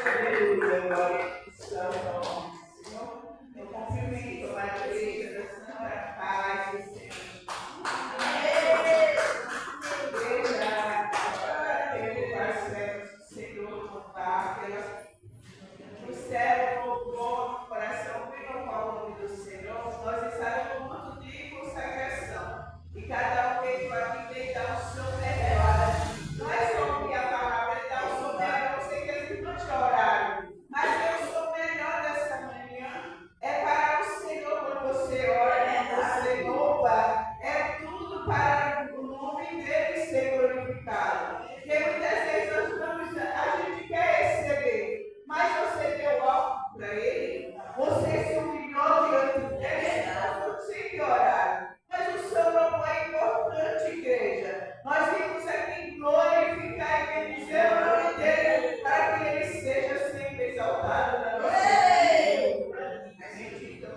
Aleluia, glória a Deus, Senhor. Eu cumprimento a igreja da Senhora Paz do Senhor. Igreja, pelo parceiro do Senhor, contar o céu louvou, o coração glorificou o nome do Senhor. Nós estamos no mundo de consagração. E cada um veio aqui veio dar o seu melhor. Nós vamos ouvir a palavra e dar o seu melhor. Eu sei que eles não te oraram, mas eu sou melhor dessa manhã. É para o Senhor quando você ora, quando você louva. É tudo para o nome dele ser glorificado. Porque muitas vezes a gente quer receber, mas você deu algo para ele, você se humilhou diante dele, nós tem que orar. Mas o seu nome é importante, igreja. Nós vimos aqui glorificar e bendizer o nome dele, para que ele seja sempre exaltado na nossa vida. A gente então.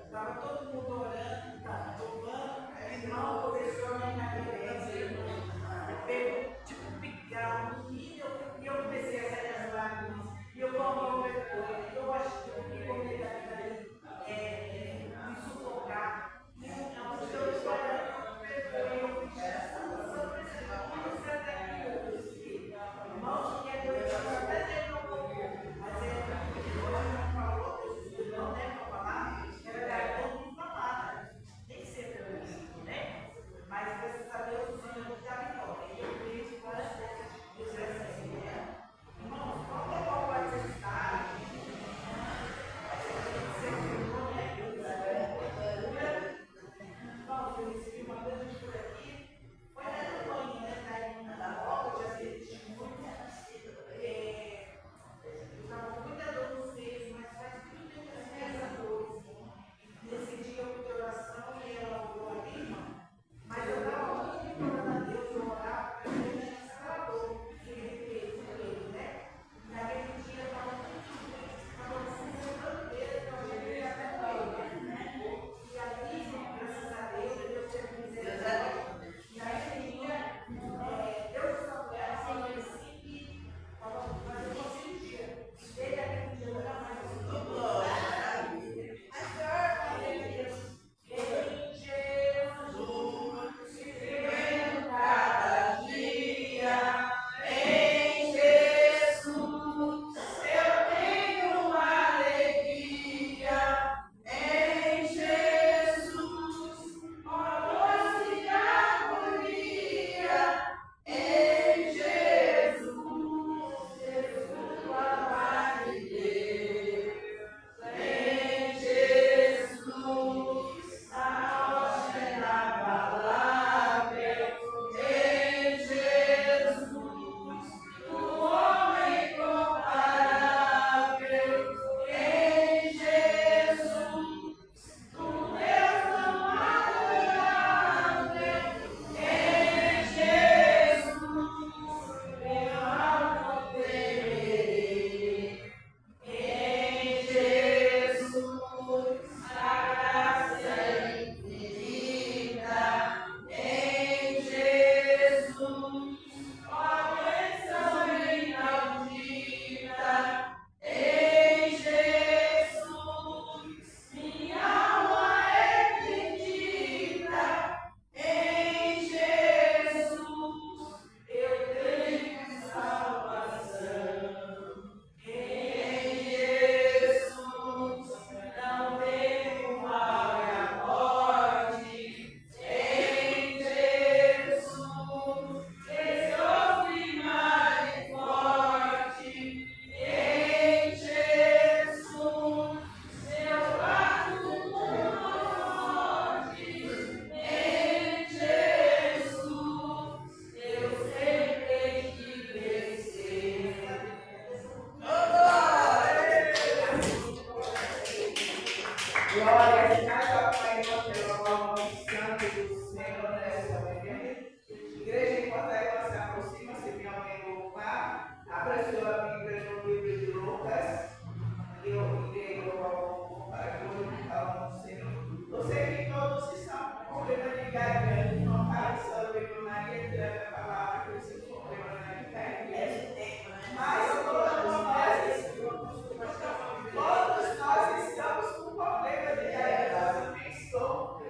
Estava todo mundo orando, louvando, irmão começou a minha cabeça, pegou tipo um picar, e eu comecei a sair as lágrimas, e eu vou depois, eu acho que eu fiquei com medo daquilo me sufocar, e eu estou orando, eu fiz essa noção, irmãos, que é doido, até tem um pouco, mas hoje não falou, não deve falar, é verdade, todo mundo falava, nem sempre eu digo, né? Mas graças a Deus o Senhor está vitória. E eu vejo várias coisas de Deus assim, né? Irmãos, qual pode ser o estado? Irmãos, eu recebi uma grande por aqui. Foi na campanha, né? Da irmã da volta, já sei testemunho. Eu estava com muita dor nos seios, mas faz muito tempo que essa dor. Nesse dia eu fui de oração e ela orou ali, irmã. Mas eu estava muito implorando a Deus, eu orava, porque eu tinha essa dor que ele fez com ele, né? Naquele dia eu estava muito sentindo dele, então eu ia até com ele, né? E aí, graças a Deus, Deus teve misericórdia. E aí, Deus falou, ela falou assim, que estava fazendo uma cirurgia. Desde aquele dia, eu nunca mais Adriano, não fala sobre Maria Adriana, a palavra que você comprou na internet. Mas todos nós estamos com problema de realidade. Eu nem estou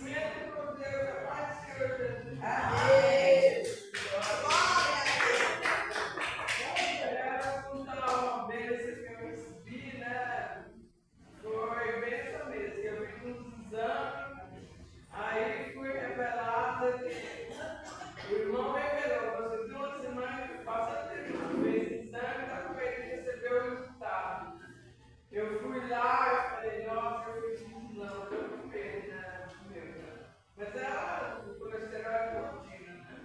primeiro problema é mais que eu Jesus. Amém. Glória a Deus. Eu quero contar uma bênção que eu recebi, né? Foi bênção mesmo. Eu fiz uns exames, aí fui revelada que o irmão revelou. Você tem uma semana que passa tempo, fez exame, está com ele de receber o resultado. Eu fui lá, eu falei, nossa, eu fiz um exame, eu estou com medo, né? Mas o colesterol é contínuo, né?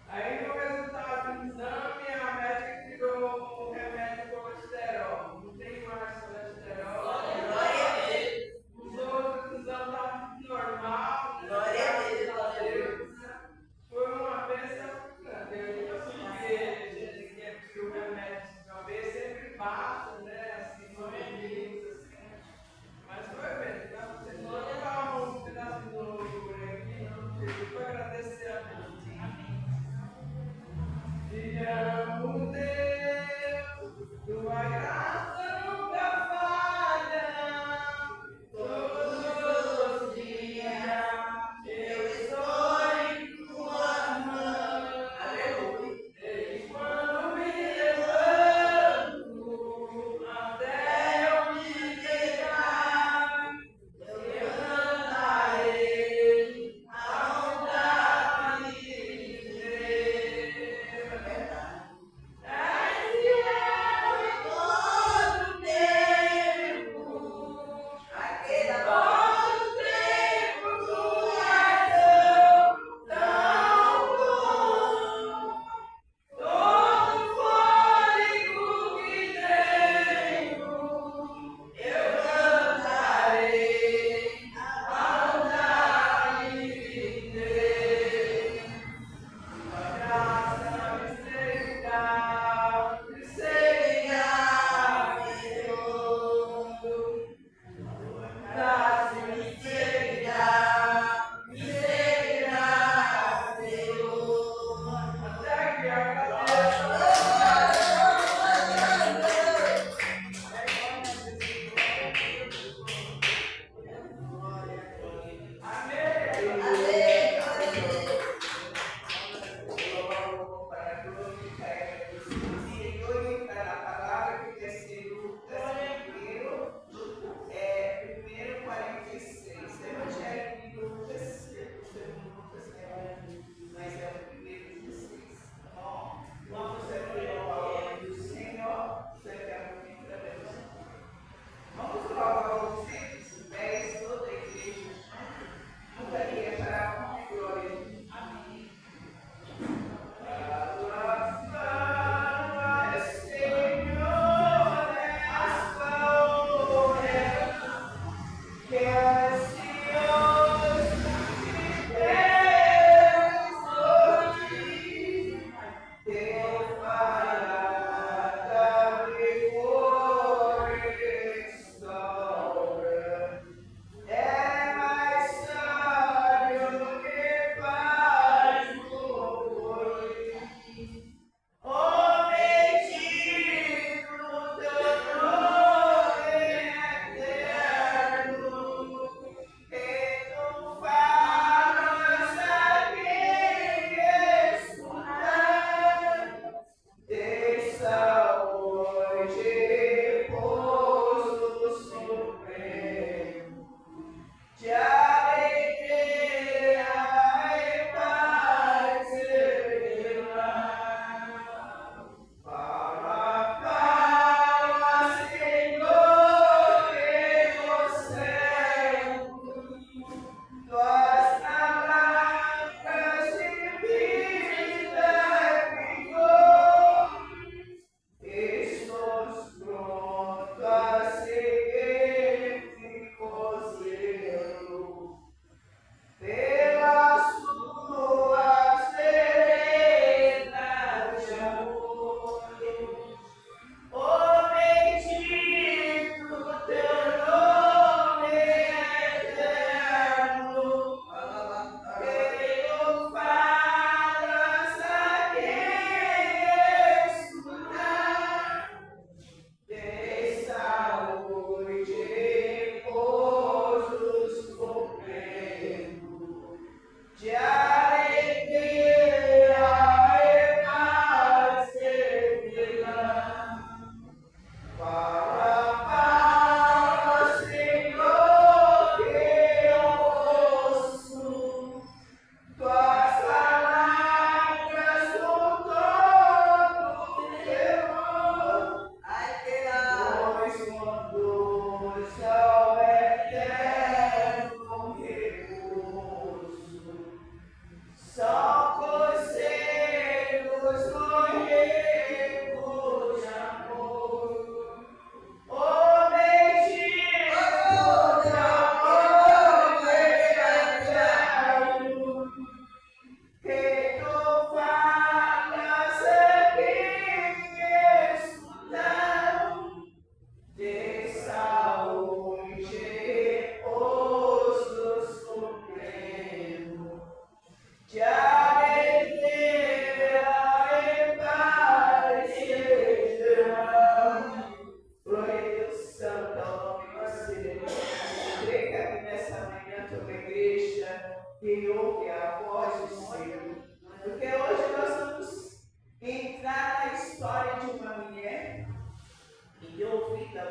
Aí no resultado do exame, a médica tirou o remédio de colesterol. Não tem mais colesterol. Glória a Deus. Os outros exames estavam normal. Glória a Deus. Foi uma bênção grande. Eu porque tirou o remédio de uma vez, sempre passa, né? Assim, não é isso, assim. Mas foi bem. Então, vocês vão levar um pedaço do louvor aqui, não sei, para agradecer a Deus. Te amo, Deus, tua graça nunca falha. Todos os dias eu estou em tuas mãos. Aleluia. E quando me levanto,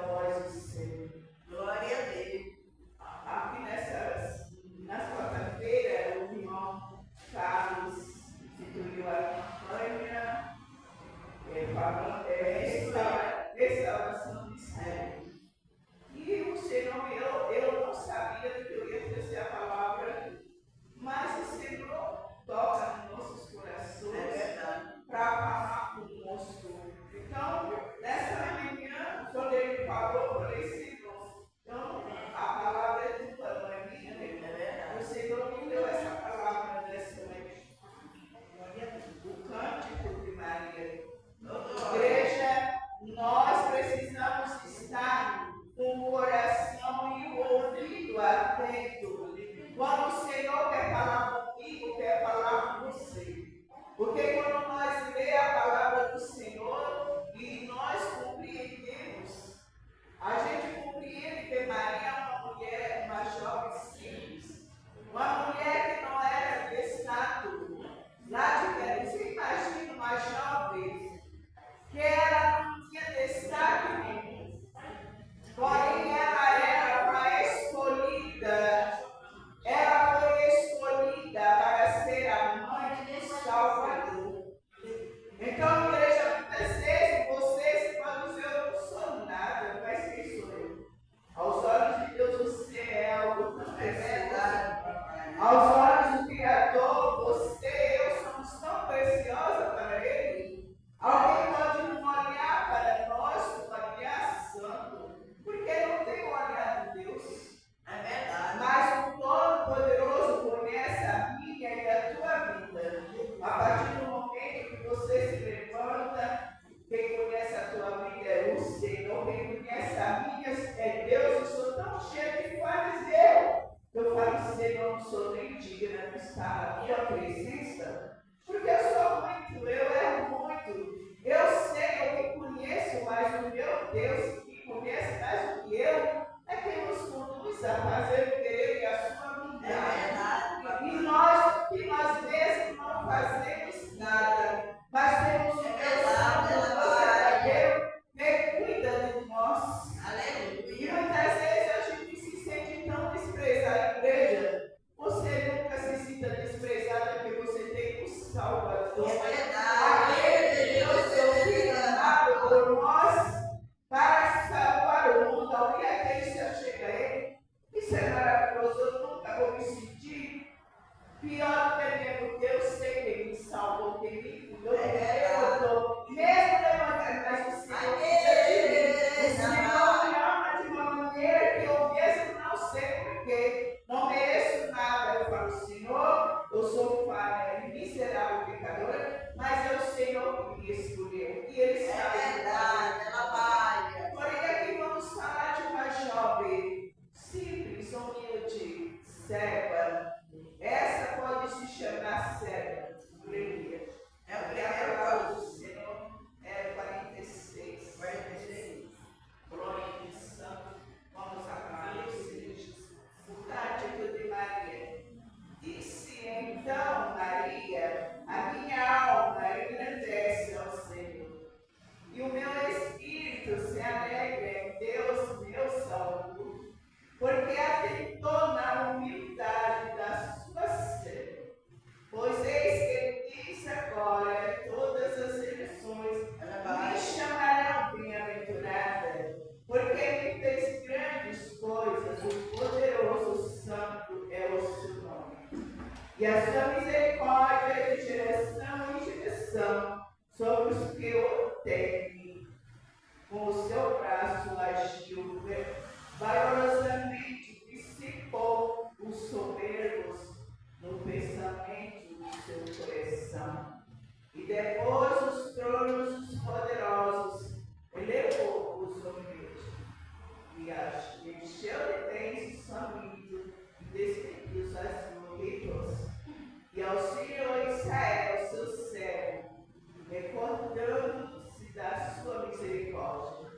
a voz do Senhor. Glória a Deus. Aqui nessa quarta-feira, o irmão Carlos instituiu a campanha restauração do Israel. E o Senhor, eu não sabia que eu ia trazer a palavra, mas o Senhor toca nos nossos corações para falar conosco. Então, nessa manhã, quando ele falou, eu falei, Senhor, então, a palavra é tua, não é minha, né? O Senhor me deu essa palavra nessa manhã. O cântico de Maria. Igreja, nós precisamos estar com o coração e o ouvido atento. Quando o Senhor quer falar comigo, quer falar com você. Porque quando nós lemos a palavra do Senhor e nós compreendemos, a gente compreende que Maria é uma mulher, uma jovem simples, uma mulher que não era de status. Lá de Belém, você imagina uma jovem que ela não tinha destaque nenhum, porém ela era uma escolhida, ela foi escolhida para ser a mãe do Salvador. Então, igreja, muitas vezes vocês podem dizer, eu não sou nada, mas quem sou eu? Aos olhos de Deus você é algo tão precioso. Aos olhos do Criador, você e eu somos tão preciosas para Ele. Alguém pode não olhar para nós com um olhar santo, porque não tem um olhar de Deus. É verdade. Mas o Todo-Poderoso conhece a minha e a tua vida. A partir do momento que você se levanta, quem conhece a tua vida é o Senhor, quem conhece a minha é Deus. Eu sou tão cheio de fariseu. Eu falo, Senhor, não sou nem digna de estar na tua presença, porque eu sou muito, eu erro muito. Eu sei, eu me conheço, mas o meu Deus, que me conhece mais do que eu, é quem nos conduz a fazer o querer e a sua vontade. E nós mesmos não fazemos nada, mas temos o Deus Santo, verdadeiro, que cuida de nós. E muitas vezes a gente se sente tão desprezado. Igreja, você nunca se sinta desprezada porque você tem o Salvador. Aquele de Deus, seu Filho amado por nós, para salvar o mundo, ao dia que ele se chega a ele. Isso é maravilhoso, eu nunca vou me sentir pior do que ele, porque eu sei que ele me salvou, que ele me cuidou, que eu estou mesmo levantando, mas o Senhor me ama de uma maneira que eu mesmo não sei porquê, não mereço nada. Eu falo, Senhor, eu sou falha e miserável pecadora, mas é o Senhor que me escolheu, e Ele sabe. Porém, aqui vamos falar de uma jovem simples, humilde, cega. Essa pode se chamar cega. Aleluia. É o primeiro do Senhor, é 46. Glória a Santo. Vamos agradecer. O cântico de Maria. Disse então Maria, a minha alma engrandece ao Senhor, e o meu espírito se alegra em Deus, meu Salvador, porque atentou na humildade da sua serva. Pois eis que ele diz agora, todas as gerações me chamarão bem-aventurada, porque ele fez grandes coisas, o poderoso santo é o seu nome. E a sua misericórdia é de geração em geração sobre os que o temem. Com o seu braço agiu, valorosamente dissipou os soberbos no pensamento do seu coração. E depois os tronos dos poderosos elevou os humildes. E encheu de bens os famintos e despediu as ricos. E auxiliou Israel, seu servo, recordando-se da sua misericórdia.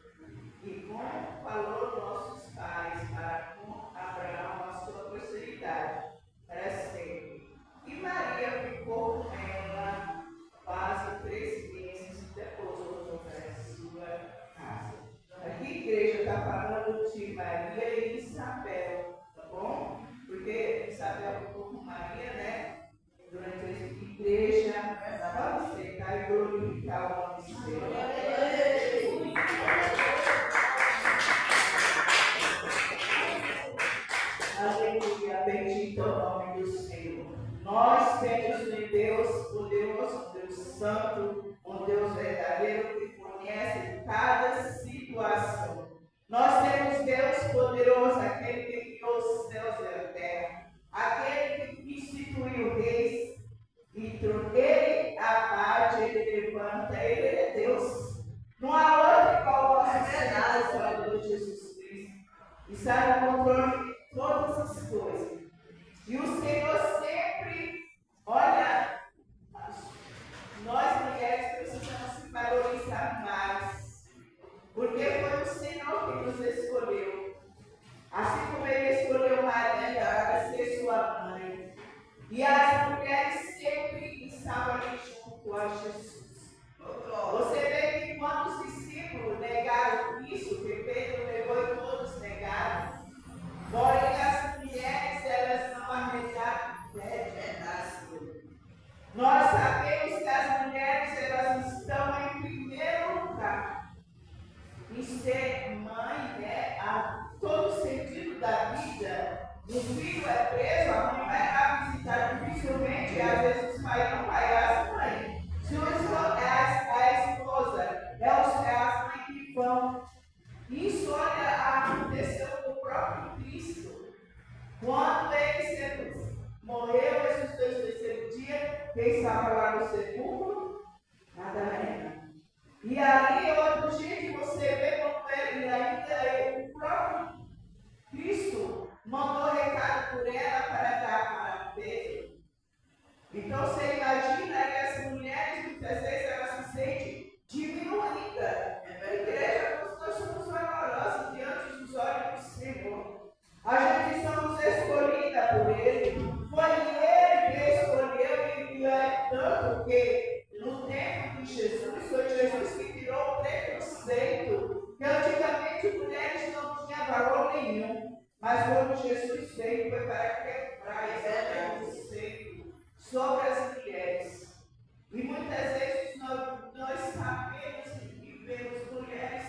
E como falou nossos pais para com Abraão a sua posteridade, para sempre. E Maria ficou com ela quase 3 meses e depois voltou para a sua casa. Aqui, igreja, está falando de Maria e Isabel, tá bom? Porque Isabel ficou com Maria, né? Durante a igreja, pode sentar e glorificar o nome de Deus. Aleluia, bendito é o nome do Senhor. Nós temos um Deus poderoso, um Deus santo, um Deus verdadeiro que conhece cada situação. Nós temos Deus poderoso, aquele que criou os céus e a terra, aquele que instituiu reis e ele abate, ele levanta, ele é Deus. Não há outro igual ao nosso Senhor, Salvador Jesus Cristo. Está no controle de todas as coisas. E o Senhor sempre, olha, nós mulheres precisamos se valorizar mais. Porque foi o Senhor que nos escolheu. Assim como Ele escolheu Maria para ser sua mãe. E as mulheres sempre estavam ali junto a Jesus. Você vê que quando os discípulos negaram Cristo, que Pedro levou e todos negaram, porém as mulheres, elas não arrejaram pedras. Nós sabemos que as mulheres, elas estão em primeiro lugar em ser mãe, né? A todo sentido da vida. O filho é preso, a mãe vai lá visitar dificilmente, e às vezes os pais não vai, é as mães. Se o esposa é as mães que vão. Isso, olha, aconteceu com o próprio Cristo. Quando ele morreu, esses dois terceiros dias, quem estava lá no sepulcro? Madalena. E ali, outro dia que você vê como ele ainda, o próprio Cristo mandou recado por ela para dar para Pedro. Então você imagina que as mulheres, muitas vezes, elas se sentem diminuídas. A igreja, nós somos valorosos diante dos olhos do Senhor. A gente somos escolhida por Ele. Foi Ele que escolheu e é tanto que no tempo de Jesus, foi Jesus que tirou o preconceito. Que antigamente mulheres não tinham valor nenhum. Mas quando Jesus veio, foi para quebrar esse preconceito sobre as mulheres. E muitas vezes nós sabemos que vivemos mulheres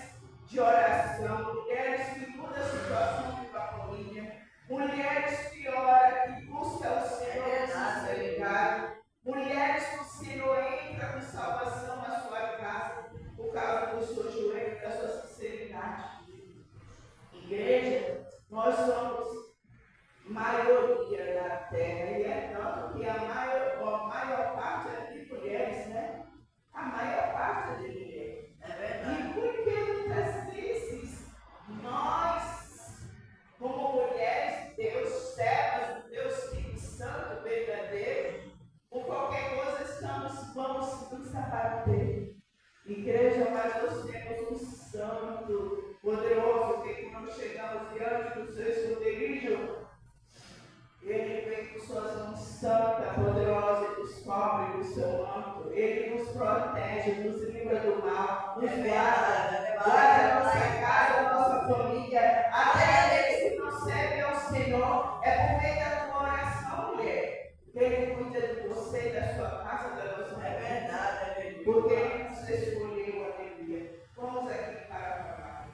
de oração, mulheres que mudam a situação de família, mulheres que oram, que buscam o Senhor na sinceridade, mulheres que o Senhor entra com salvação na sua casa, por causa do seu joelho, da sua sinceridade. Igreja, nós somos maioria na terra, e é tanto que a maior parte é de mulheres, né? A maior parte é de mulheres. É verdade. E porque muitas vezes nós, como mulheres, Deus, servas, Deus Espírito Santo verdadeiro, por qualquer coisa vamos nos abater. Igreja, mas nós temos um santo poderoso, que quando chegamos diante do seu esconderijo, Ele vem com suas mãos santas, poderosas, e nos cobre do seu manto. Ele nos protege, nos livra do mal, nos guarda a nossa casa, a nossa família. Até aqueles que não servem ao Senhor, é por meio da tua oração, mulher. Ele cuida de você, da sua casa, da nossa família. É verdade, porque Ele nos escolheu, aleluia. Vamos aqui para falar.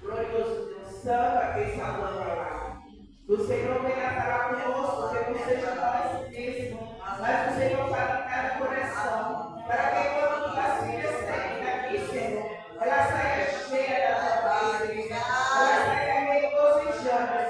Glorioso Deus Santo, a quem salvou a palavra. O Senhor vem a falar conosco, que não seja nós mesmos, mas o Senhor fala em cada coração, para que quando tuas filhas saírem daqui, Senhor, ela saia cheia da tua paz, ela saia regozijando.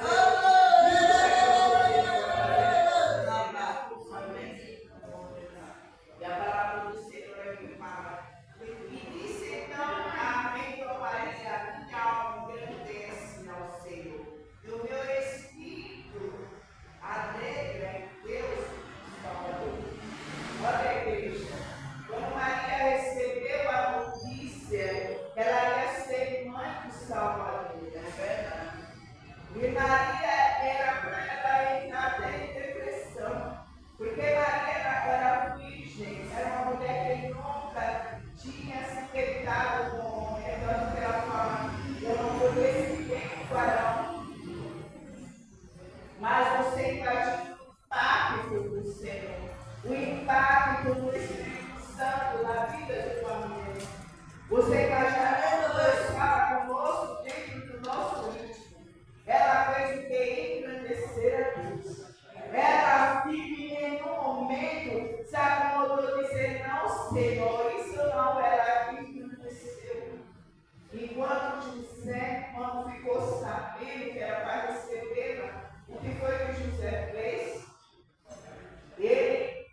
E a palavra do Senhor é que fala. E disse então, amém, Maria, minha alma engrandece ao Senhor. E o meu espírito alegra em Deus, Salvador. Olha, igreja, quando Maria recebeu a notícia que ela ia ser mãe do Salvador, é verdade. E Maria era para ela entrar até em depressão, porque Maria era virgem, era uma mulher que nunca tinha se deitado com homem, tanto que ela fala, Então José, quando ficou sabendo que era para recebê-la, o que foi que José fez? Ele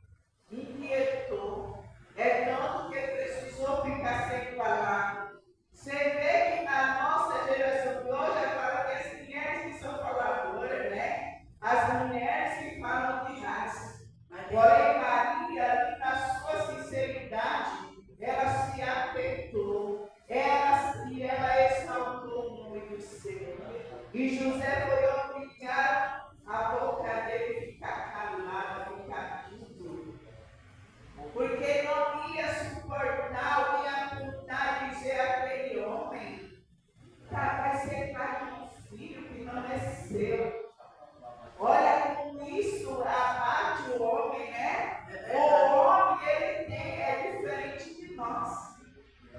inquietou. É tanto que precisou ficar sem falar. Você vê que na nossa geração de hoje, agora tem as mulheres que são faladoras, né? As mulheres que falam demais. Porém, Maria, na sua sinceridade, ela se apertou. Ela exaltou o nome do Senhor. E José foi obrigado a boca dele ficar calada, ficar mudo. Porque não ia suportar, ia contar dizer àquele homem, vai ser pai de um filho que não é seu. Olha como isso abate o homem, né? O homem, é diferente de nós.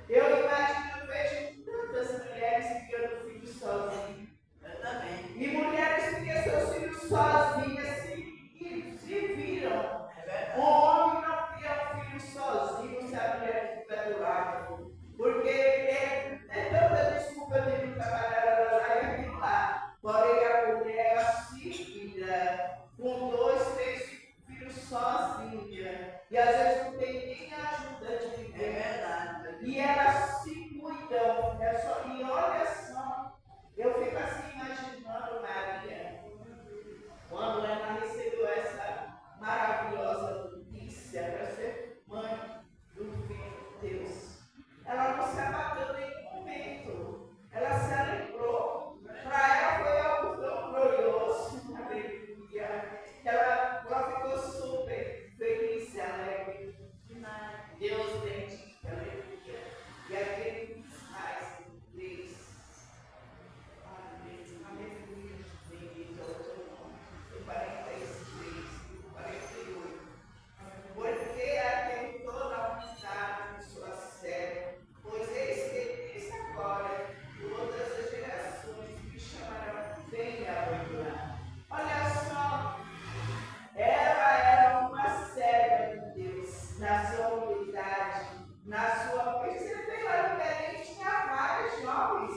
Eu imagino, eu vejo tantas mulheres criando filhos sozinhas. Eu também. E mulheres que criam seus filhos sozinhas se viram. É verdade. O homem não cria um filho sozinho se a mulher estiver do lado. Porque é tanta desculpa de não trabalhar lá e aquilo lá. Porém, a mulher, ela se vira com 2, 3 filhos sozinha. E às vezes não tem nem a ajuda de ninguém. É verdade. E elas se cuidam. E olha só, eu fico assim imaginando Maria, quando ela recebeu essa maravilhosa notícia para ser mãe do Filho de Deus. Ela não se abateu em nenhum momento. Ela se alegrou. Para ela foi algo tão glorioso. Aleluia. Ela ficou super feliz e alegre. Deus bendito. Aleluia. E aquele que faz Deus. Aleluia. Bendito é o teu nome. 43, 48. Porque atentou na unidade de sua serva, pois eis que disse agora, todas as gerações me chamarão, venha adorar. Olha só, ela era uma serva de Deus, na sua unidade, na sua. Você vê lá no Belém, tinha vários jovens,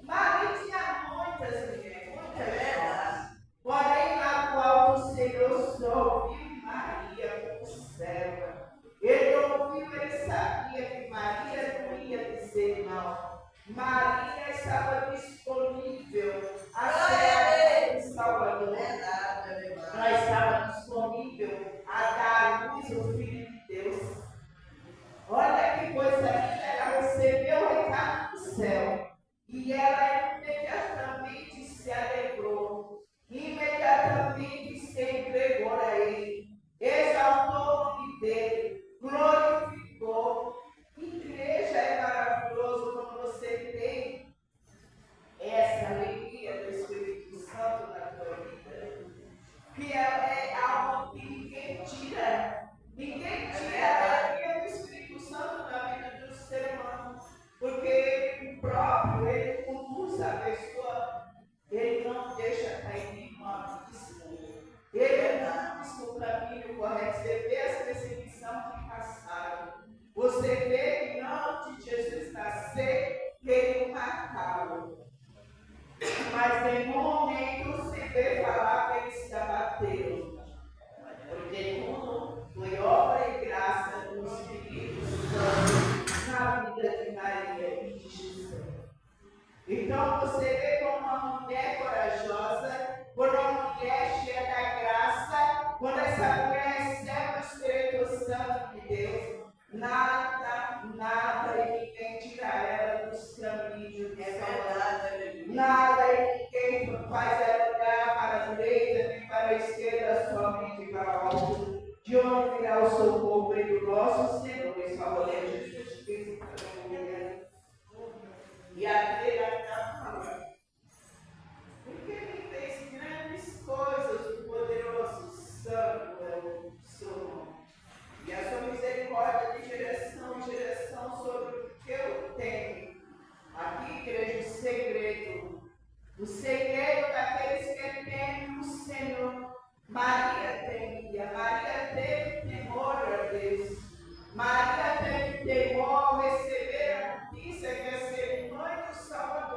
Maria tinha muitas mulheres, muitas jovens. Porém, na qual o Senhor só ouviu Maria como serva. Ele ouviu, ele sabia que Maria não ia dizer não. Maria estava disponível a ser a Salvador. Ela estava disponível a dar à luz o Filho de Deus. Olha que coisa linda, ela recebeu o recado do céu. E ela imediatamente se alegrou. Imediatamente se entregou a ele. Exaltou o nome dele. Glorificou. Igreja é maravilhoso quando você tem essa alegria do Espírito Santo na tua vida. Que é algo que ninguém tira. Ninguém tira a alegria do Espírito Santo na vida do ser humano. Porque o próprio, ele conduz a pessoa, ele não deixa cair em nenhum abismo. Ele não o caminho correto. Você vê as perseguições que passaram. Você vê que não de Jesus nascer, queriam matá-lo. Mas em nenhum momento se vê falar que eles se abateram. Porque tudo foi obra e graça do Espírito Santo na vida de Maria e de Jesus. Então você vê como uma mulher corajosa, quando uma mulher cheia da graça, quando essa mulher recebe o Espírito Santo de Deus, nada e ninguém tira ela dos caminhos de verdade. Nada e ninguém faz ela olhar para a direita nem para a esquerda, somente para o alto. De onde virá o socorro do nosso Senhor e Salvador Jesus Cristo. E aqui ele está falando. Porque ele fez grandes coisas, o poderoso, santo é o seu nome. E a sua misericórdia de geração em geração sobre o que eu tenho. Aqui, igreja, o segredo daqueles que temem o Senhor. Maria temia, Maria teve temor a Deus. Maria teve temor ao receber a notícia que ia ser mãe do Salvador.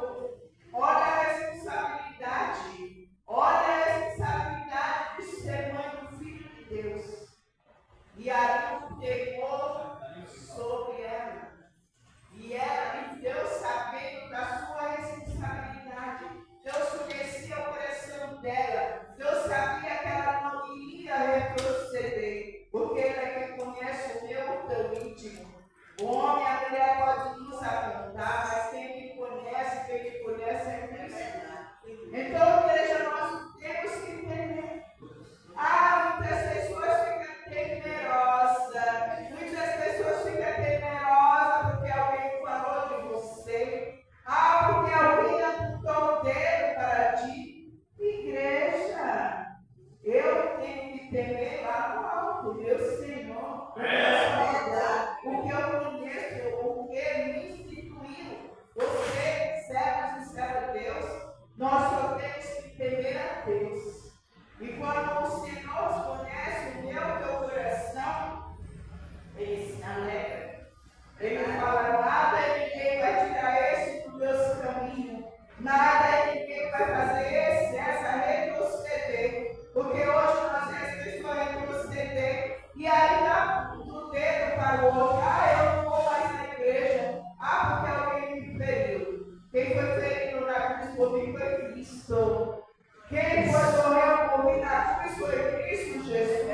Nada e ninguém vai fazer essa retroceder. Porque hoje nós vemos pessoas retroceder e aí dá do dedo para o outro. Ah, eu não vou mais na igreja. Ah, porque alguém me feriu. Quem foi ferido na cruz por mim foi Cristo. Quem foi morreu por mim na cruz foi Cristo Jesus.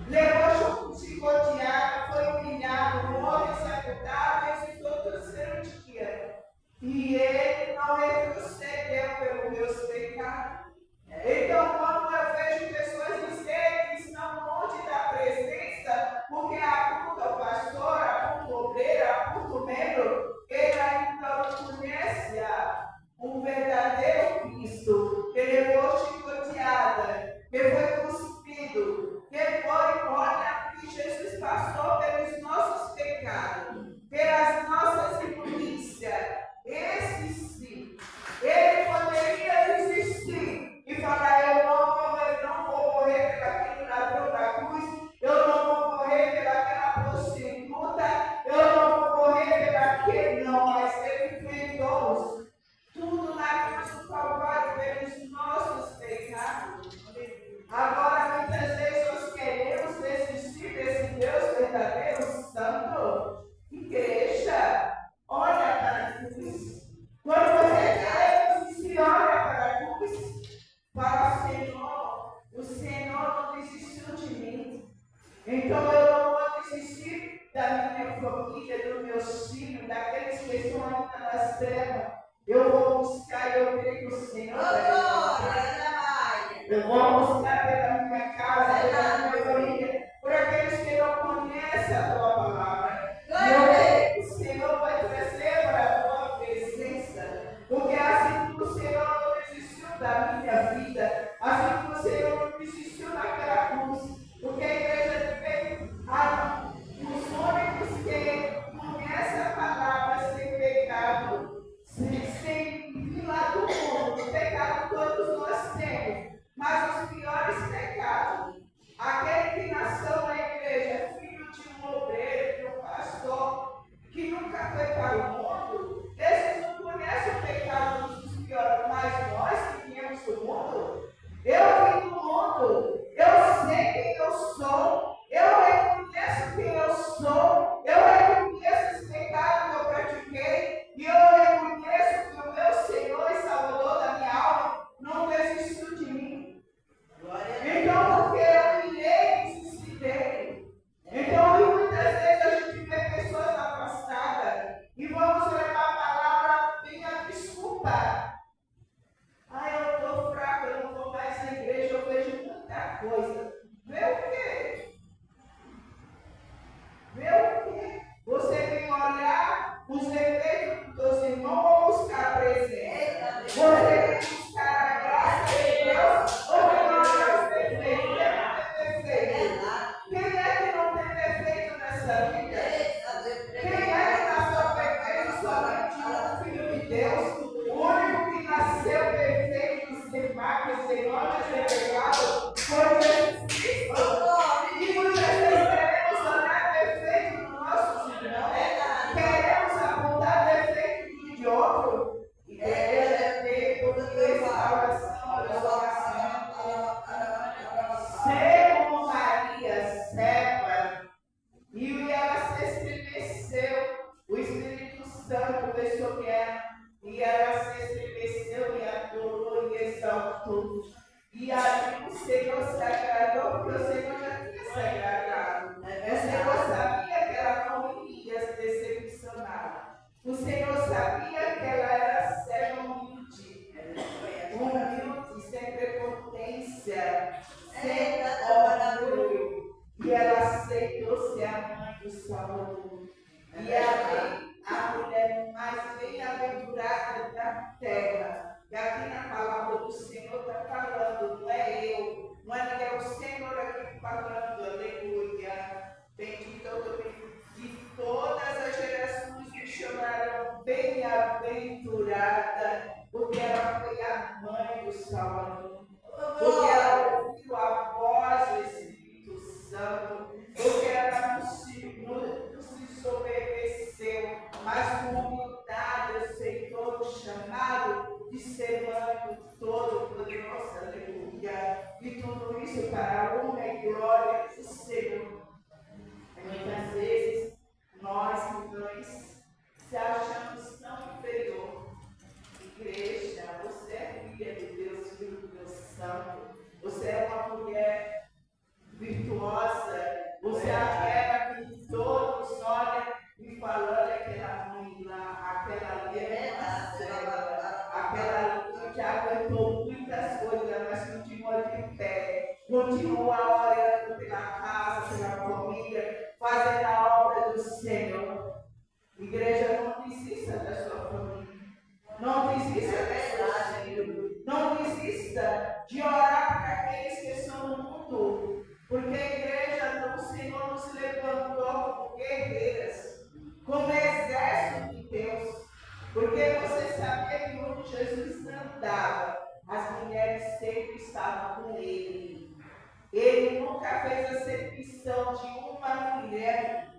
Levou chicoteado, foi humilhado, morto, sepultado, ressuscitou no terceiro dia. E ele não retrocedeu pelos meus pecados. Então, quando eu vejo pessoas dizerem que estão longe da presença, porque aponta o pastor, aponta o obreiro, aponta o membro, ele ainda não conhece um verdadeiro Cristo, que levou chicoteada, que foi cuspido, que foi, olha, que Jesus passou pelos nossos pecados, pelas nossas imundícias. Esse sim, ele poderia desistir e falar: eu não vou morrer pelaquele ladrão da cruz, eu não vou morrer pelaquela prostituta, eu não vou morrer pelaquele, não, mas ele enfrentou tudo na cruz do Calvário pelos nossos pecados. Agora, muitas vezes nós queremos desistir desse Deus verdadeiro, santo. Igreja, olha para a cruz. Quando você quer, olha para a cruz, para o Senhor não desistiu de mim. Então eu não vou desistir da minha família, dos meus filhos, daqueles que estão ainda nas trevas. Eu vou buscar e eu creio que o Senhor eu vou buscar pela minha casa, pela minha família, por aqueles que não conhecem a tua palavra. E eu creio que o Senhor vai trazer para a tua presença, porque assim como o Senhor não desistiu da minha vida, assim como o Senhor não desistiu daquela cruz, porque a igreja tem os únicos que conhecem a palavra sem pecado, sem vir lá do mundo. O pecado todos nós temos, mas os piores pecados, aquele que nasceu na igreja, filho de um obreiro, de um pastor, que nunca foi para o mundo, esses não conhecem o pecado dos piores, mas nós que viemos do mundo, eu vim do mundo, eu sei quem eu sou, eu reconheço quem eu sou, eu reconheço os pecados que eu pratiquei, e eu reconheço que o meu Senhor e Salvador da minha alma não desistiu de mim. Então, porque eu irei desistir dele. Então, muitas vezes a gente vê pessoas afastadas e vamos levar a palavra bem a desculpa. Ah, eu estou fraco, eu não vou mais na igreja, eu vejo muita coisa. Vê o quê? Vê o quê? Você vem olhar os defeitos dos teus irmãos ou buscar a presença? Você vem buscar a graça de Deus ou vem olhar os defeitos? Quem é que não tem defeito nessa vida? Quem é que nasceu perfeito somente o Filho de Deus? O único que nasceu perfeito, sem mácula, sem mancha, sem pecado, foi Jesus Cristo. E muitas vezes queremos olhar defeito dos nossos irmãos, queremos apontar defeito de outro, e queremos ter restauração, adoração. Ser como Maria, serva, e ela se estremeceu, o Espírito Santo veio sobre ela, e ela se estremeceu e adorou e exaltou. E ali o Senhor se agradou, porque o Senhor já tinha se agradado. O Senhor sabia que ela não iria se decepcionar. O Senhor sabia que ela era serva humilde, sem prepotência, sem orgulho. E ela aceitou ser a mãe do Salvador. E a mulher mais bem-aventurada da terra. E aqui na palavra do Senhor está falando, não é eu, não é ninguém, é o Senhor aqui falando, aleluia. Bendito de todas as gerações me chamarão bem-aventurada, porque ela foi a mãe do Salvador, porque ela ouviu a voz do Espírito Santo, porque ela não se sobreviveu, mas com humildade aceitou o chamado discernimento todo-poderoso, aleluia. E tudo isso para a honra e glória do Senhor. Muitas vezes, nós, mulheres, se achamos tão inferior. Igreja, você é filha de Deus, filho de Deus Santo. Você é uma mulher virtuosa. Você é aquela que todos olham e falam, olha aquela mãe lá, aquela ali é aquela que aguentou muitas coisas, mas continua de pé. Continua orando pela casa, pela família, fazendo a obra do Senhor. Igreja, não desista da sua família. Não desista da sua família. Não desista de orar para aqueles que estão no mundo. Porque a igreja do Senhor nos levantou como guerreiras, como exército de Deus. Porque você sabia que onde Jesus andava, as mulheres sempre estavam com ele. Ele nunca fez acepção de uma mulher.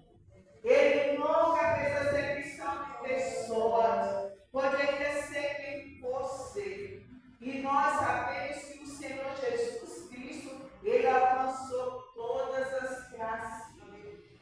Ele nunca fez acepção de pessoas. Poderia ser quem fosse. E nós sabemos que o Senhor Jesus Cristo, ele alcançou todas as graças.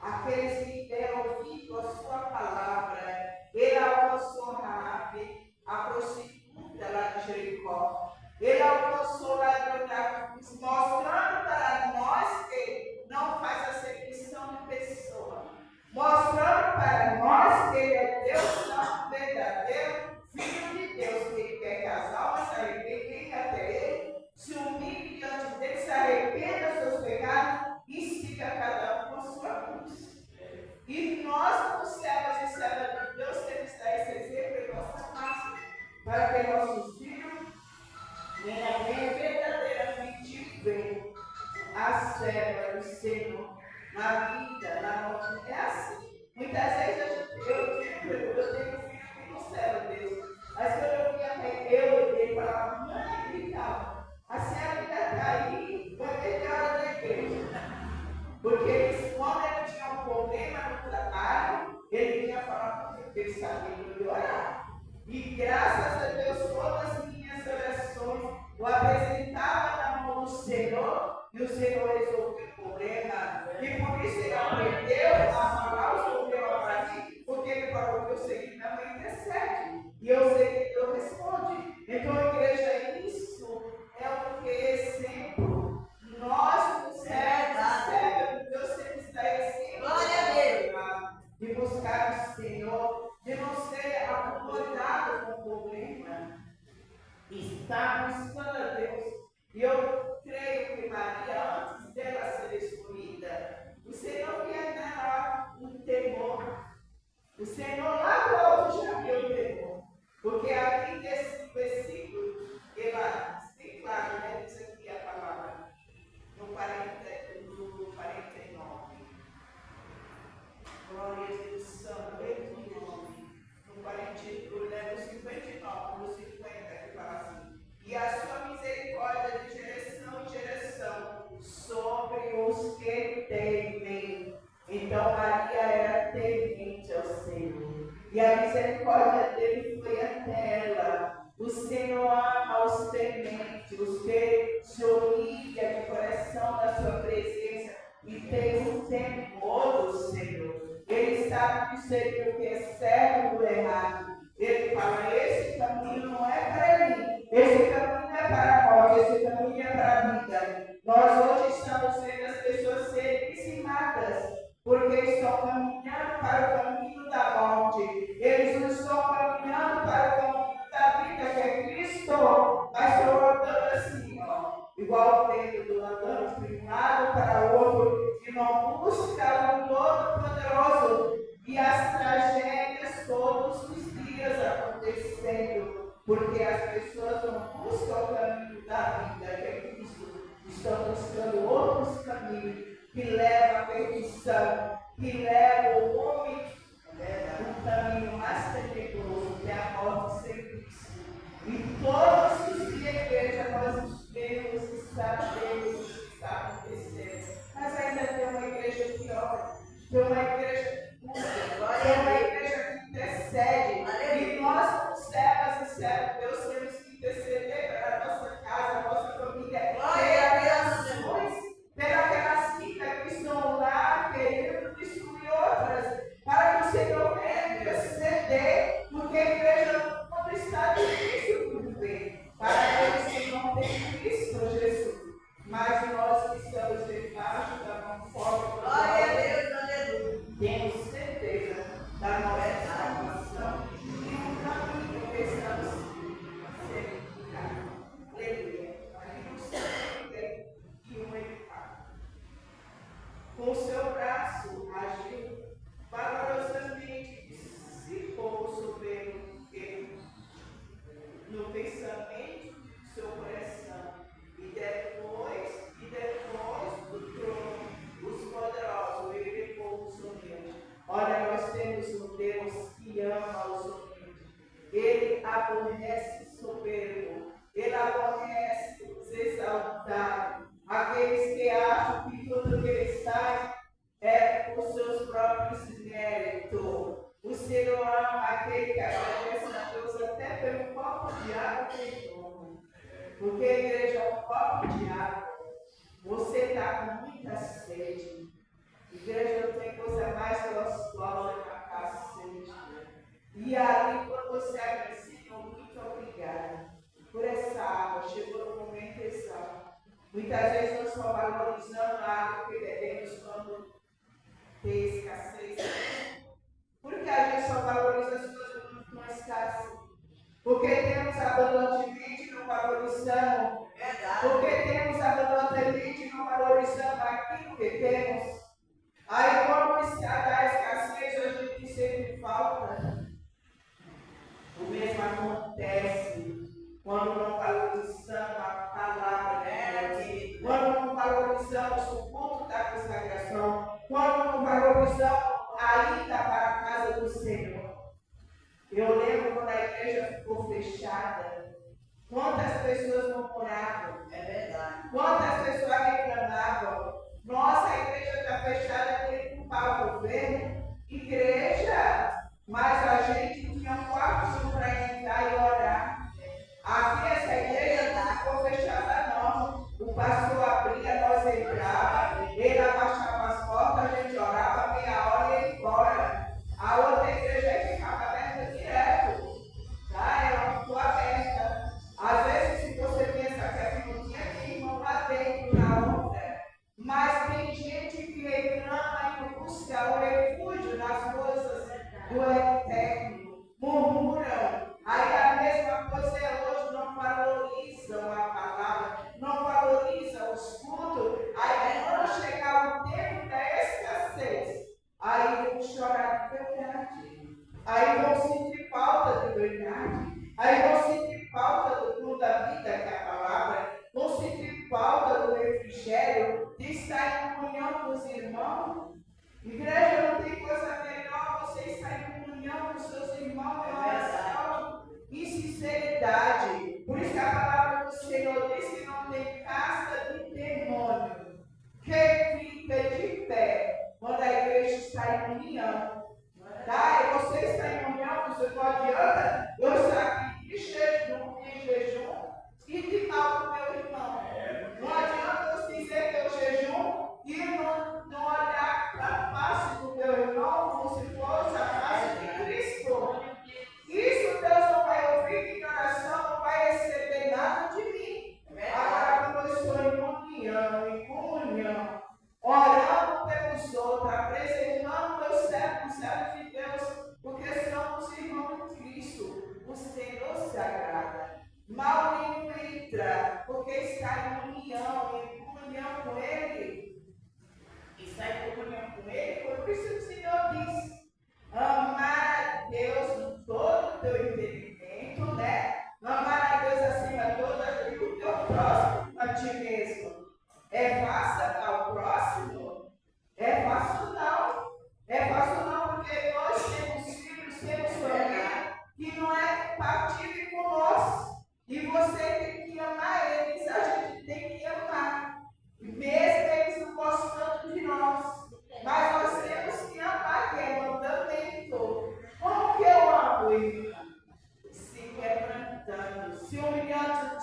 Aqueles que deram ouvido à sua palavra, ele alcançou Raabe, a prostituta lá de Jericó. Ele alcançou o ladrão da cruz, mostrando para nós que não faz acepção de pessoa. Mostrando para nós que ele é Deus Santo, verdadeiro, Filho de Deus, que quer que as almas se arrependem até ele, se humilhe diante dele, se arrependa dos seus pecados e siga cada um com a sua cruz. E nós, como servas e servas de Deus, temos que dar esse exemplo em nossa casa, para que nossos filhos venham verdadeiramente ver a serva do Senhor na vida, na nossa. É assim. Muitas vezes eu tenho filho que não serve Deus. Mas quando eu via ele falava, mãe, gritava, a senhora está aí, vai ter hora da igreja. Porque eles, quando ele tinha um problema no trabalho, ele vinha falar comigo, porque ele sabia melhorar. E graças a Deus, todas as minhas orações eu apresentava na mão do Senhor, e o Senhor resolveu o problema. E por isso ele aprendeu a falar os problemas para mim, porque ele falou que eu sei que minha mãe intercede. E eu sei que Deus responde. Então, igreja, isso é o que exemplo. Nós, como servos, Deus sempre está exemplo. Glória a Deus. De buscar o Senhor, de não ser acomodado com o problema. Está buscando a Deus. E eu creio que Maria, antes dela ser escolhida, o Senhor via nela um temor. O Senhor lá do alto já viu o temor. Porque aqui nesse versículo, ela bem claro, né? Diz aqui a palavra, no 49. Glória a Deus Santo, no nome. No 59, no 50, que fala assim. E a sua misericórdia de geração em geração sobre os que temem. Então Maria era temente ao Senhor. E a misericórdia dele foi até ela. O Senhor ama os tementes, os que se humilham de coração na sua presença e tem um temor do Senhor. Ele sabe discernir o que é certo do errado. Ele fala, esse caminho não é para mim, esse caminho é para a morte, esse caminho é para a vida. Nós hoje estamos vendo as pessoas serem dizimadas, porque estão caminhando para o caminho da morte. Eles não estão caminhando para o caminho da vida, que é Cristo. Mas estão andando assim, ó, igual o Pedro, andando de um lado para o outro, e não busca o Todo-Poderoso. E as tragédias todos os dias acontecendo, porque as pessoas não buscam o caminho da vida, que é Cristo. Estão buscando outros caminhos que levam à perdição, que levam o homem um caminho mais tenebroso, que é a morte sem Cristo. E todos os dias, igreja, nós vemos e sabemos o que está acontecendo. Mas ainda tem uma igreja que ora, tem uma igreja que busca, tem uma igreja que intercede. E nós, como servas e servos, Deus temos que no pensamento do seu coração. E depois do trono, os poderosos, ele repousa o humilde. Olha, nós temos um Deus que ama os humildes. Ele aborrece o soberbo. Ele aborrece os exaltados. Aqueles que acham que tudo que eles fazem é por seus próprios méritos. O Senhor ama aquele que agradece a Deus até pelo copo de água que ele toma. Porque a igreja é um copo de água. Você está com muita sede. Igreja não tem coisa mais gostosa que a sede. E ali, quando você agradece, muito obrigada por essa água. Chegou no momento exato. Muitas vezes nós só valorizamos a água que bebemos quando tem escassez. Por que a gente só valoriza as coisas quando estão escassas? Porque temos abundantemente e não valorizamos. Porque temos abundantemente e não valorizamos aquilo que temos. Aí quando está da escassez, a gente sente falta. O mesmo acontece quando não valorizamos a palavra de Deus. Quando não valorizamos o culto da consagração. Quando não valorizamos a ida para a casa do Senhor. Eu lembro quando a igreja ficou fechada, quantas pessoas não moravam. É verdade. Quantas pessoas reclamavam. Nossa, a igreja está fechada, tem que culpar o governo. Igreja, mas a gente tinha um quarto para entrar e orar. Aqui essa igreja não ficou fechada não. O pastor abria, nós entrávamos, ele abaixava as portas, a gente orava meia hora e ia embora. A outra igreja ficava aberta direto. Tá? Ela ficou aberta. Às vezes, se você pensa que aqui não tinha, tem irmão lá dentro, na outra. Mas tem gente que reclama e busca o refúgio nas coisas do eterno. Murmuram. Aí a mesma coisa é hoje, não valorizam a palavra, não valorizam os cultos. Aí quando chegar o tempo da escassez, aí vão chorar de verdade. Aí vão sentir falta de verdade. Aí vão sentir falta do pão da vida, que é a palavra. Vão sentir falta do refrigério, de estar em comunhão com os irmãos. Igreja, não tem coisa melhor você estar em comunhão com seus irmãos em oração e sinceridade. Por isso que a palavra do Senhor diz que não tem casta de demônio que fica de pé quando a igreja está em união. Tá? E você está em união, você não adianta eu estar aqui de jejum e de mal com meu irmão. Não adianta eu dizer que eu jejum e não olhar para a face do meu irmão como se fosse a face de Cristo. Isso Deus não vai ouvir, que oração não vai receber nada de mim. Agora, quando eu estou em união, em comunhão, orando pelos outros, apresentando meus servos de Deus, porque somos irmãos de Cristo, o Senhor se agrada. Mal nenhum entra, porque está em comunhão com Ele. Está em comunhão com Ele, por isso que o Senhor diz: amar a Deus com todo o teu entendimento, né? Amar a Deus acima de todas as coisas, o teu próximo a ti mesmo. É fácil ao próximo? É fácil não. É fácil não, porque nós temos filhos, temos família que não é compatível com nós. E você tem que amar eles, a gente tem que amar. Mesmo eles não gostando de nós. Mas nós temos que amar, que é mandamento. Como que eu amo ele? Se quebrantando, se humilhando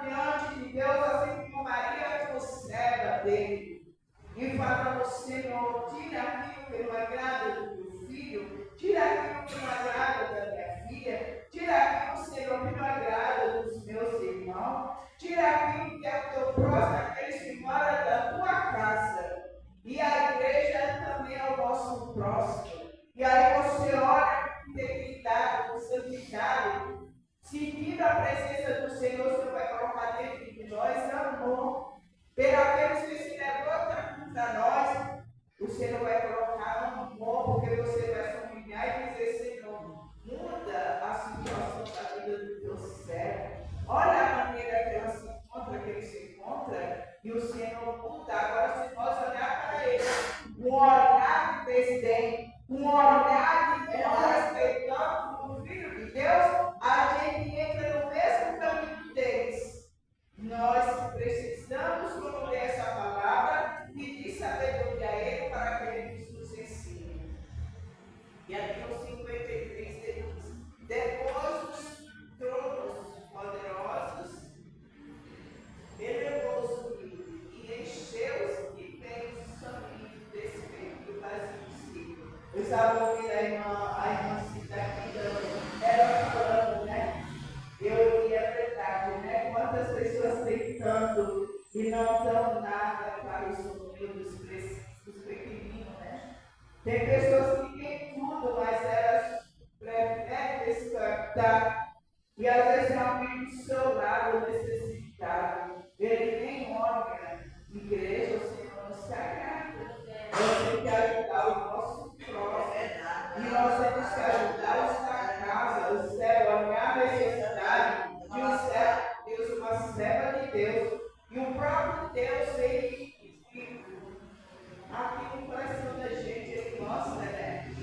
diante de Deus, assim como Maria como serva dele. E falando, Senhor, tira aquilo que não agrada do meu filho, tira aquilo que não agrada da minha filha, tira aquilo, Senhor, que não agrada dos meus irmãos, tira aquilo que é o teu próximo, aqueles que moram da tua casa. E a igreja também é o nosso próximo. E aí você ora com integridade, com santidade, sentindo a presença do Senhor, você vai colocar dentro de nós amor. Pelo aqueles que se levantam contra nós, o Senhor vai colocar amor, porque você vai se humilhar e dizer: Senhor, muda a situação da vida do teu e não dão nada para os humildes, os pequeninos, né? Tem pessoas que têm tudo, mas elas preferem descartar. E às vezes é alguém do seu lado necessitado. Ele nem olha. Igreja, o Senhor nos agrada. Nós temos que ajudar o nosso próximo. E nós temos que ajudar esta casa, o céu, a minha necessidade de um servo de Deus, uma serva de Deus. E o próprio Deus, ele aqui no coração da gente, ele mostra, né?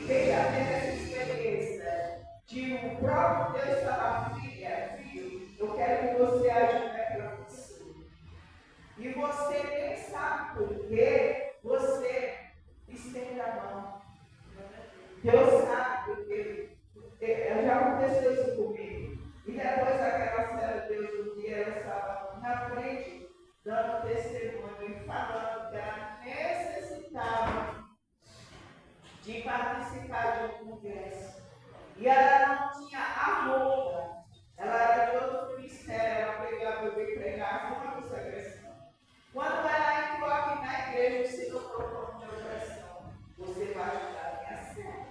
Quem já teve essa experiência de o próprio Deus falar, filho, eu quero que você ajude aquela pessoa. E você nem sabe por que você estende a mão. Deus sabe porque já aconteceu isso comigo. E depois daquela cena de Deus, um dia ela estava na frente, dando testemunho e falando que ela necessitava de participar de um congresso. E ela não tinha a roupa, ela era de outro ministério, ela pegava e veio pregar uma consagração. Quando ela entrou aqui na igreja, o Senhor colocou no meu coração: você vai ajudar a minha serva.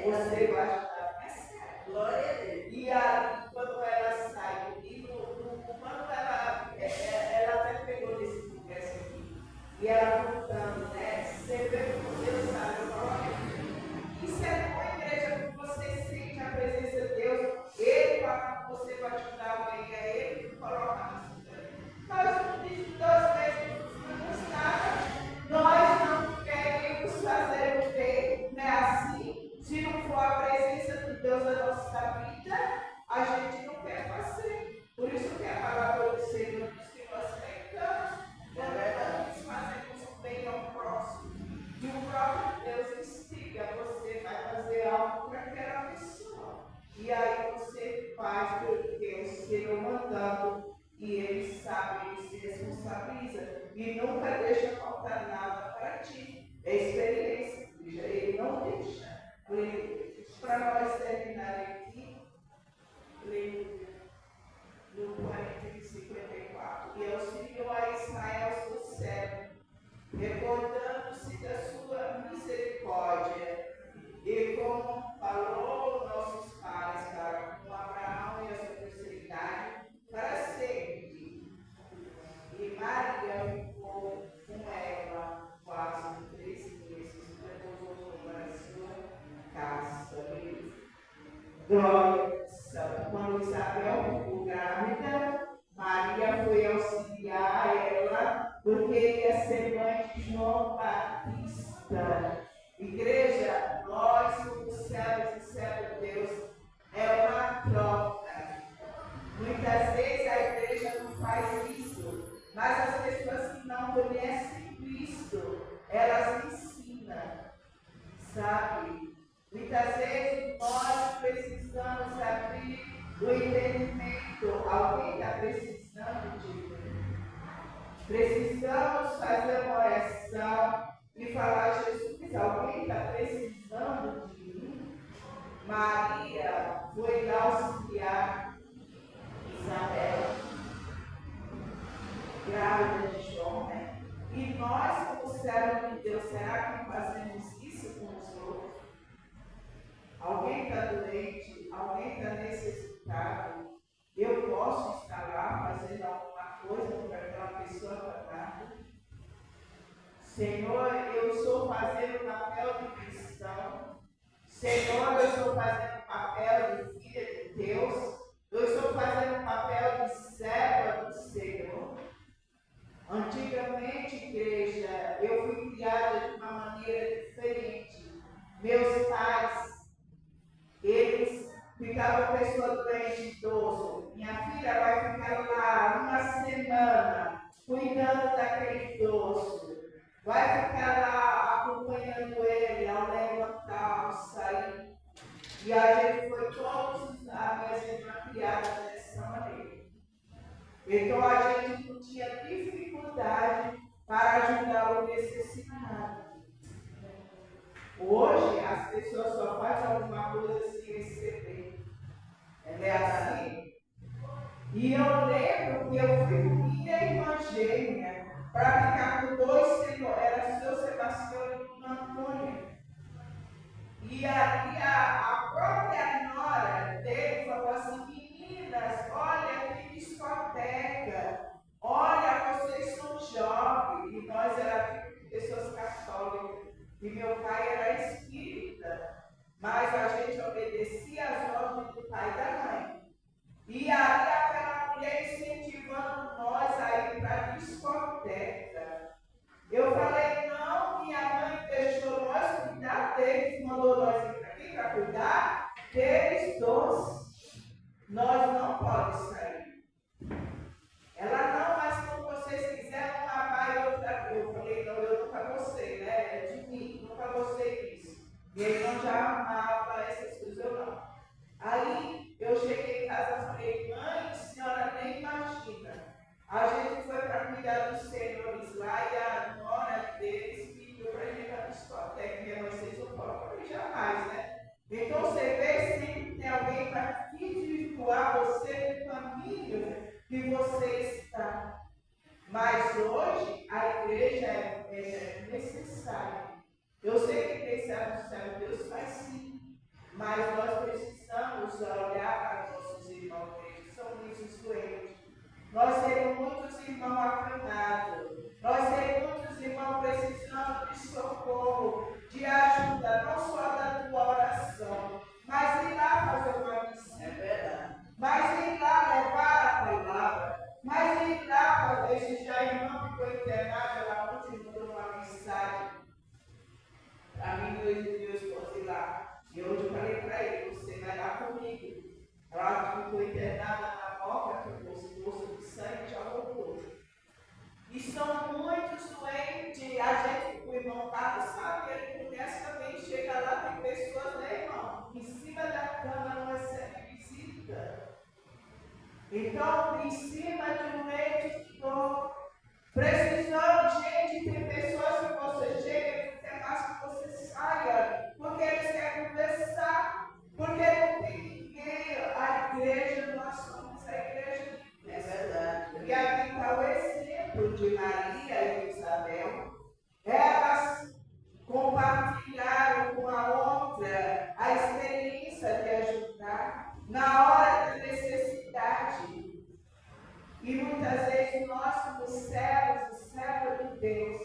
Você vai ajudar a minha serva. Glória a Deus. E aí, quando ela saiu, quando ela até pegou nesse congresso aqui, e ela voltando, né? Você vê como Deus sabe, eu falo, isso é uma igreja que você sente a presença de Deus, ele fala com você para ajudar alguém, é ele que coloca na sua vida. Nós não dizemos vezes nada, nós não queremos fazer o bem, não é assim? Se não for a presença de Deus na nossa vida, a gente não quer fazer. Por isso que a palavra do Senhor diz que nós pecamos, nós fazemos o bem ao próximo. E o próprio Deus instiga, você vai fazer algo para aquela pessoa. E aí você faz porque o Senhor mandando, e ele sabe, ele se responsabiliza. E nunca deixa faltar nada para ti. É experiência, ele não deixa. Para nós terminar aqui, leio no 40 e 54. E auxiliou a Israel do céu, recordando-se da sua misericórdia, e como falou nossos pais para com Abraão e a sua posteridade para sempre. E Maria ficou com ela quase 3 meses, depois voltou para a sua casa. Glória ao Santo. Quando Isabel ficou grávida, Maria foi auxiliar ela, porque ia ser mãe de João Batista. Igreja, nós somos servos e servos de Deus, é uma troca. Muitas vezes a igreja não faz isso, mas as pessoas que não conhecem Cristo, elas ensinam, sabe? Muitas vezes nós precisamos abrir o entendimento. Alguém está precisando de precisamos fazer uma oração e falar: Jesus, alguém está precisando de mim? Maria foi auxiliar Isabel, grávida de João, né? E nós, como servos de Deus, será que fazemos isso com os outros? Alguém está doente, alguém está necessitado, eu posso estar lá fazendo alguma coisa para aquela pessoa tratada? Senhor, eu estou fazendo o papel de cristão. Senhor, eu estou fazendo o papel de filha de Deus. Eu estou fazendo o papel de serva do Senhor. Antigamente, igreja, eu fui criada de uma maneira diferente. Meus pais, eles ficavam com a pessoa doente, idoso. Minha filha vai ficar lá uma semana cuidando daquele idoso. Vai ficar lá acompanhando ele ao levantar, ao sair. E a gente foi todos os anos criada dessa maneira. Então a gente não tinha dificuldade para ajudar o necessitado. Hoje as pessoas só fazem alguma coisa sem receber. É assim? E eu lembro que eu fui minha irmã gêmea para ficar com dois senhores, era o seu Sebastião e o Antônio. E aí a própria nora dele falou assim: meninas, olha que discoteca, olha, vocês são jovens. E nós éramos pessoas católicas. E meu pai era espírita. Mas a gente obedecia às ordens do pai e da mãe. E aí aquela mulher incentivando nós a ir para a discoteca. Eu falei, não, minha mãe deixou nós cuidar deles, mandou nós ir aqui para cuidar deles dois. Nós não podemos sair. Ela, não, mas quando vocês quiserem, uma vai e outra. Eu falei, não, eu nunca gostei, né? É de mim, nunca gostei disso. E ele não já amava essas coisas, eu não. Aí eu cheguei em casa e falei, mãe, a senhora nem imagina. A gente foi para cuidar dos senhores lá e a nora deles pediu para a gente ir para a discoteca. Minha mãe, vocês não podem, eu falei, jamais, né? Então você vê, sempre tem alguém para desvirtuar você do caminho que você está. Mas hoje a igreja é necessária. Eu sei que pensar no céu, Deus faz sim. Mas nós precisamos olhar para nossos irmãos que são muitos doentes. Nós temos muitos irmãos acamados. Nós temos muitos irmãos precisando de socorro, de ajuda, não só da tua oração, mas ir lá fazer uma missão. É verdade. Mas ir lá levar a palavra. Mas ir lá fazer. Esse já irmão que foi internado, ela ontem mandou uma mensagem para mim, meu esposo ir lá. E hoje eu falei para ele, você vai lá comigo. Ela ficou internada na boca, que o poço de sangue já voltou. E são muitos doentes, a gente, o irmão Tato sabe, ele conhece também, chega lá, tem pessoas, né, irmão? Em cima da cama não recebe visita. Então, em cima de um leito de dor, precisando, gente, tem pessoas que você chega e quer mais que você saia, porque eles querem conversar, porque não tem ninguém, a igreja, nós somos a igreja de Deus. É verdade. E aqui está o exemplo de Maria e de Isabel. Elas compartilharam com a outra a experiência de ajudar na hora da necessidade. E muitas vezes nós, como servos de Deus,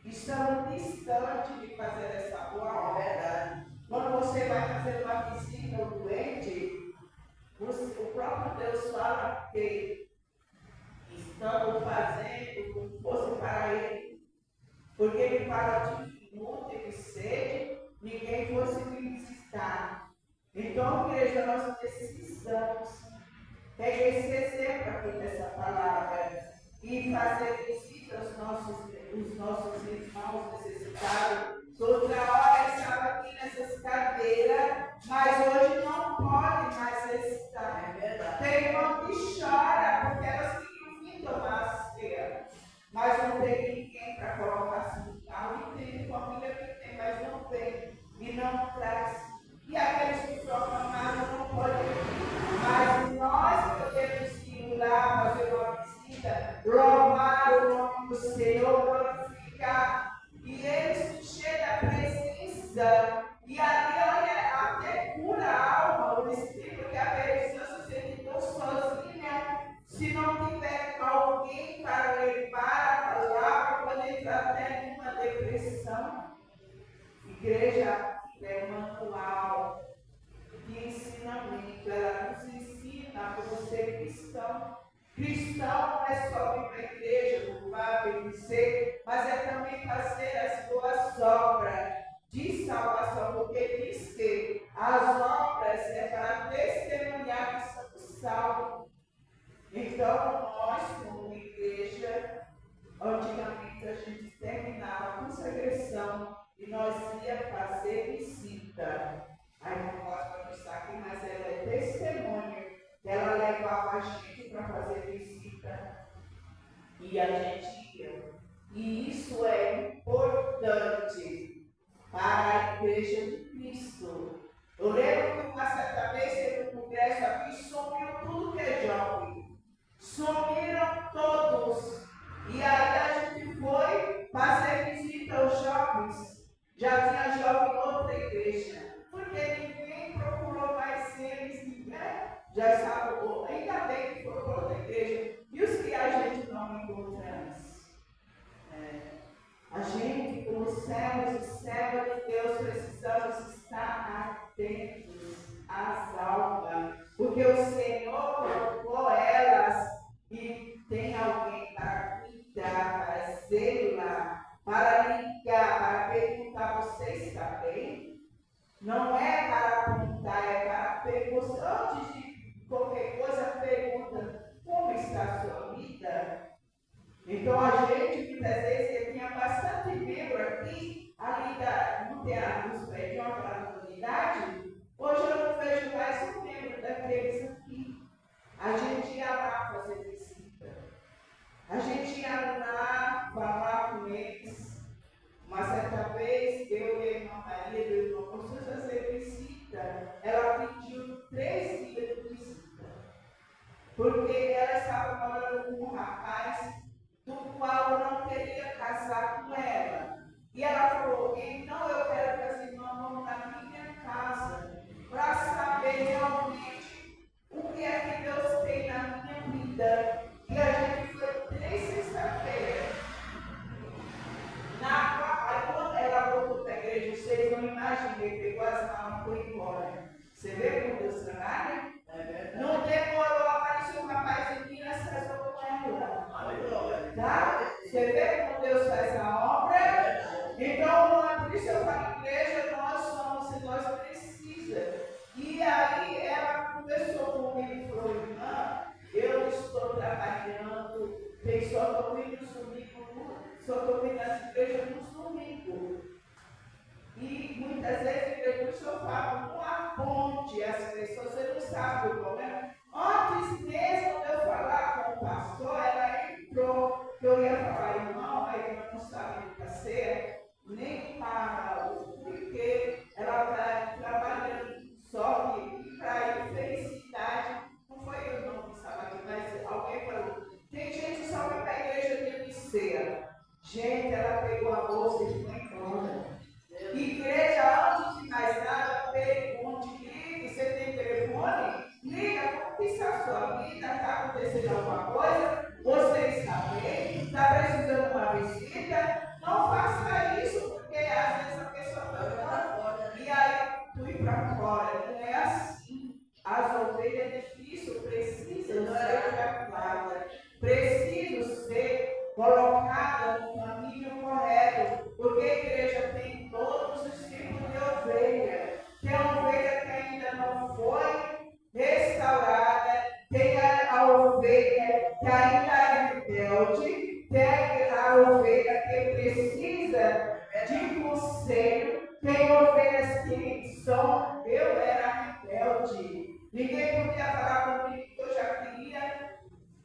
estamos distantes de fazer essa boa obra. É verdade. Quando você vai fazer uma visita ao doente, o próprio Deus fala que estamos fazendo como fosse para ele. Porque ele fala de mundo e de sede, ninguém fosse me visitar. Então, igreja, nós precisamos pegar esse exemplo aqui dessa palavra e fazer visita aos nossos irmãos necessitados. Outra hora estava aqui nessas cadeiras, mas hoje não pode mais estar. É verdade. Tem irmão que chora porque elas queriam vir tomar a ceia, mas não tem ninguém para colocar assim no carro. E tem família que tem, mas não tem e não traz. E aqueles que proclamaram não podem vir. Mas nós podemos ir lá, fazer uma visita, louvar o nome do Senhor, glorificar. E eles chegam à presença. E ali, olha, até cura a alma, o espírito, que a pessoa se sente tão sozinha. Se não tiver alguém para levar a palavra, pode entrar até numa depressão. Igreja é um manual de ensinamento, ela nos ensina como ser cristão. Cristão não é só vir para a igreja, louvar, bendizer, mas é também fazer as boas obras de salvação, porque diz que as obras é para testemunhar que somos salvos. Então, nós, como igreja, antigamente a gente terminava a consagração e nós ia fazer visita. A irmã Costa não está aqui, mas ela é testemunha. Ela levava a gente para fazer visita e a gente ia. E isso é importante para a igreja de Cristo. Eu lembro que uma certa vez teve um congresso aqui e sumiu tudo que é jovem. Sumiram todos. estavam, ainda bem que foram para outra igreja, e os que a gente não encontramos. A gente, como servos e servas de Deus, precisamos estar atentos às almas, porque o Senhor colocou elas e tem alguém para cuidar, para zelar, para ligar, para perguntar: você está bem? Não é para apontar, é para perguntar. Antes de qualquer coisa, pergunta: como está a sua vida? Então a gente, muitas vezes, eu tinha bastante membro aqui, ali no teatro, nos prédios, para a comunidade. Hoje eu não vejo mais um membro daqueles aqui. A gente ia lá fazer visita. A gente ia lá falar com eles. Uma certa vez, eu e a irmã Maria, meu irmão, começamos a fazer visita. Ela pediu 3 dias de visita. Porque ela estava morando com um rapaz do qual eu não queria casar com ela. E ela falou: então eu quero que as irmãs vão na minha casa para saber realmente o que é que Deus tem na minha vida. E a gente foi 3 sexta-feiras. Quando ela voltou para a igreja, vocês não imaginei, pegou as malas e foi embora. Você vê como Deus trabalha? Não demorou, apareceu um rapaz em Minas, casou com ela. Tá? Você vê como Deus faz a obra? Então, por isso eu falo, igreja, nós somos e nós precisamos. E aí ela conversou comigo e falou: irmã, eu estou trabalhando, só estou vindo nos domingos, só estou vindo nas igrejas nos domingos. E muitas vezes eu falo, uma ponte, as pessoas, você não sabe o problema. Antes mesmo de eu falar com o pastor, ela entrou, que eu ia falar: irmão, a irmã não sabe o que fazer, nem para o porquê, ela está trabalhando. Só que para ir felicidade, não foi eu não que estava aqui, mas alguém falou: tem gente que só vai para a igreja de Nicea. Gente, ela pegou a bolsa e foi embora. Igreja, antes de mais nada, pergunte, ligue, você tem telefone? Liga, como está a sua vida? Está acontecendo alguma coisa? Você está bem? Está precisando de uma visita? Não faça isso, porque às vezes a pessoa está fora. E aí, fui para fora. Não é assim. As ovelhas é difícil, precisam ser tratadas, precisam ser colocadas no caminho correto, porque a igreja tem todos os tipos de ovelha. Tem a ovelha que ainda não foi restaurada, tem a ovelha que ainda é rebelde, tem a ovelha que precisa de conselho, tem ovelhas que são: eu era rebelde, ninguém podia falar comigo que eu já queria.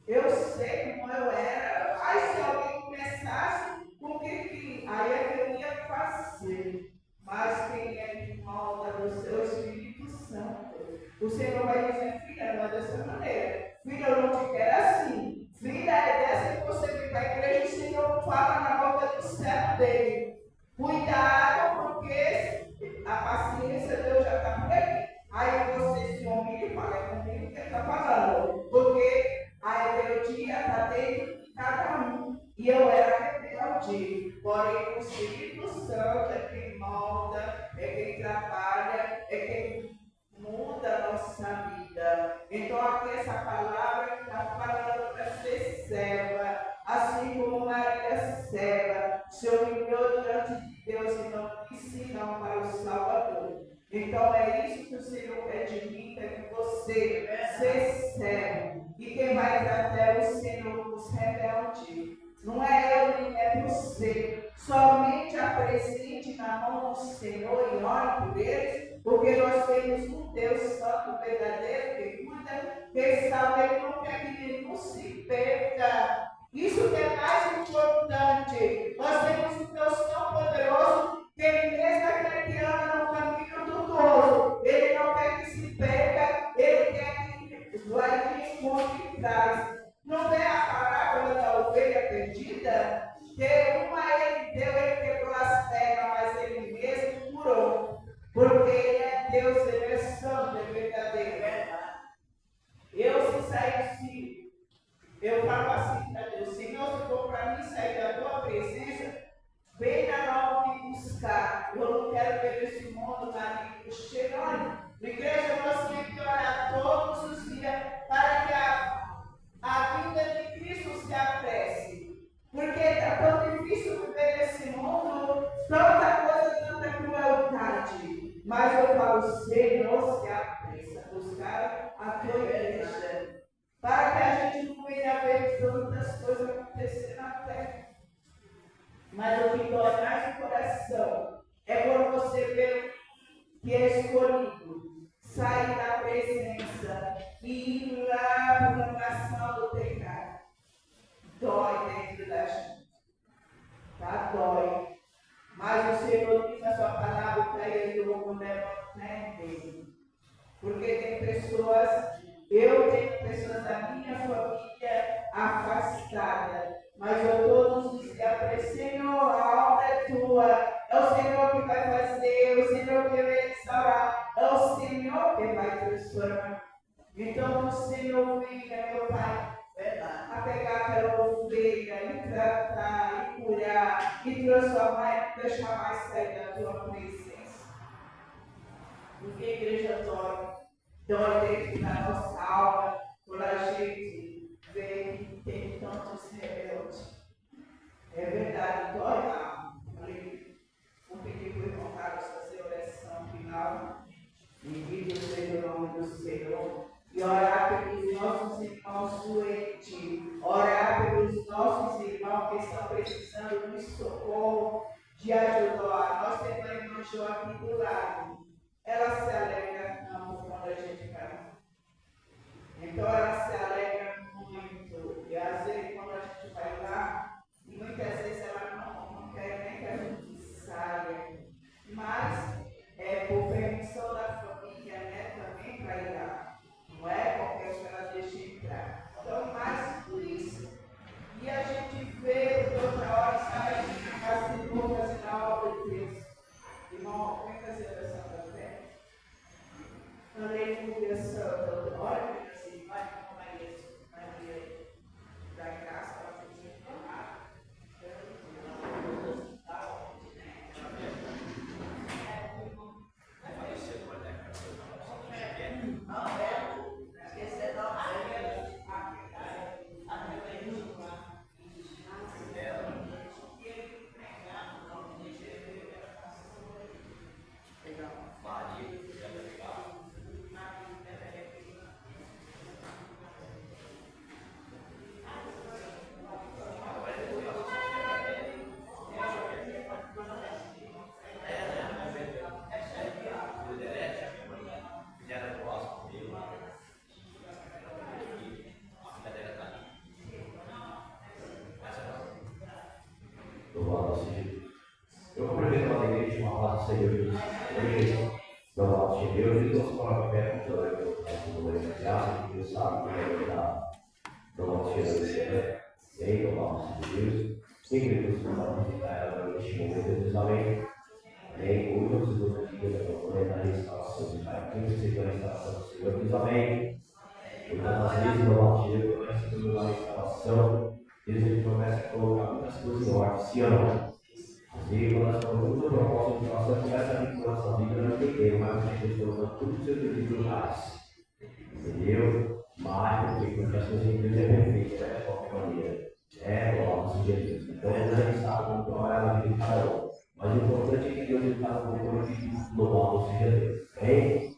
Eu sei como eu era. Aí se alguém começasse com o que aí é que eu ia fazer. Mas quem é que molda você? O Espírito Santo. O Senhor vai dizer: filha, não é dessa maneira. Filha, eu não te quero assim. Filha, é dessa que você vem para a igreja e o Senhor fala na boca do servo dele. Cuidado, porque a paciência de Deus já está por aqui. Aí você se humilha e fala: é comigo que ele está falando. Porque a rebeldia está dentro de cada um. E eu era rebelde. Porém, o Espírito Santo é quem molda, é quem trabalha, é quem muda a nossa vida. Então, aqui essa palavra está falando para ser serva, assim como Maria serva, se humilhou diante de Deus e não disse não para o Salvador. Então, é isso que o Senhor pede de mim, é que você seja servo. E quem vai tratar o Senhor nos rebeldes. Não é eu nem é você. Somente apresente na mão do Senhor e ore por eles, porque nós temos um Deus santo, verdadeiro, que cuida, que sabe, Ele não quer que nenhum se perca. Isso que é mais importante. Nós temos um Deus tão poderoso que Ele mesmo aquele que anda no caminho do todo. Ele não quer que se perca, Ele quer que vai de encontro e traz. Não é a parábola da ovelha perdida? Que uma ele deu, ele quebrou as pernas, mas ele mesmo curou. Porque ele é Deus, ele é santo, é verdadeiro. Eu Mas o que dói mais no coração é quando você vê que é escolhido sair da presença e ir lá para a nação do pecado. Dói dentro da gente. Tá? Dói. Mas o Senhor diz na sua palavra para ele, eu vou levantar dele. Porque tem pessoas, eu tenho pessoas da minha família afastada, mas eu todos os dias, Senhor, a obra é tua, é o Senhor que vai fazer, é o Senhor que vai restaurar, é o Senhor que vai transformar. Então o Senhor venha, meu Pai, a pegar aquela ovelha e tratar, e curar, e transformar, e deixar mais sair da tua presença. Porque a igreja dói dentro da nossa alma, quando a gente vê que tem tantos rebeldes. É verdade, dói a alma. Vou pedir para o irmão Carlos fazer a oração final, e pedir o nome do Senhor, e orar pelos nossos irmãos doentes, orar pelos nossos irmãos que estão precisando de socorro, de ajuda. Nós temos a irmã Jo aqui do lado. Ela se alegra quando a gente cai. Então ela se alegra muito. E às vezes quando a gente vai lá, e muitas vezes ela não quer nem que a gente saia. Mas é por permissão da família, né, também para ir lá. Não é porque os caras deixam entrar. Então, mais por isso. E a gente vê toda hora, sabe, as irmãs na obra de Deus. Irmão, vem fazer a oração da fé. Aleluia, Santo. Olha, assim, vai com Maria da graça para fazer falar. Eu cumprimento a igreja, uma paz do Senhor Jesus. Louvado seja Deus, e Deus para a fé, com toda a glória e graça, que Deus sabe que é verdade. Louvado seja Deus, e aí, louvado seja Deus. Quem que Deus vai visitar ela neste momento, Deus, amém. Amém. Hoje eu preciso da dica da glória da restauração de Pai. Quem precisa da restauração do Senhor, Deus, amém. Então, às vezes, louvado seja Deus, eu preciso da restauração. Deus, ele começa a colocar muitas coisas em ordem, se ama. E quando nós falamos muito do propósito de nossa começa a vir com a nossa vida, não tem tempo, mas a gente colocando tudo os seus devidos lugares. Entendeu? Mas, porque as coisas em Deus é perfeita, de qualquer maneira. Glória a Jesus. Então, a gente sabe como trabalhar na vida de cada um. Mas o importante é que Deus está no controle de louvar seja Deus. Amém?